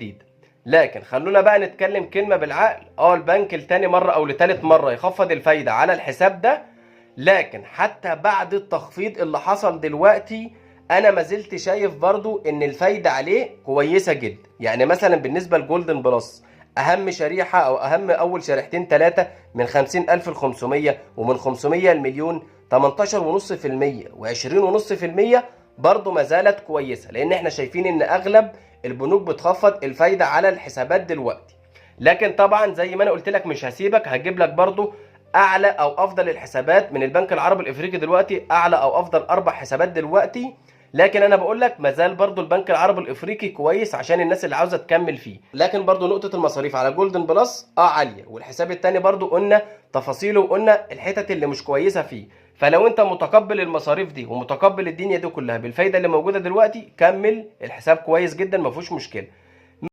جديده. لكن خلونا بقى نتكلم كلمه بالعقل. البنك لتاني مره او لتالت مره يخفض الفايده على الحساب ده، لكن حتى بعد التخفيض اللي حصل دلوقتي انا ما زلت شايف برضو ان الفايده عليه كويسه جدا. يعني مثلا بالنسبه لجولدن بلس، اهم شريحه او اهم اول شريحتين ثلاثه من 50,000 ل 500 ومن 500 لمليون، 18.5% و20.5% برضو ما زالت كويسه، لان احنا شايفين ان اغلب البنوك بتخفض الفايده على الحسابات دلوقتي. لكن طبعا زي ما انا قلت لك مش هسيبك، هجيب لك برضو اعلى او افضل الحسابات من البنك العربي الافريقي دلوقتي، اعلى او افضل 4 حسابات دلوقتي. لكن انا بقول لك مازال برضو البنك العربي الافريقي كويس عشان الناس اللي عاوزه تكمل فيه. لكن برضو نقطه المصاريف على جولدن بلس عاليه، والحساب التاني برضو قلنا تفاصيله وقلنا الحتت اللي مش كويسه فيه. فلو انت متقبل المصاريف دي ومتقبل الدنيا دي كلها بالفايده اللي موجوده دلوقتي، كمل الحساب كويس جدا ما فيهوش مشكله.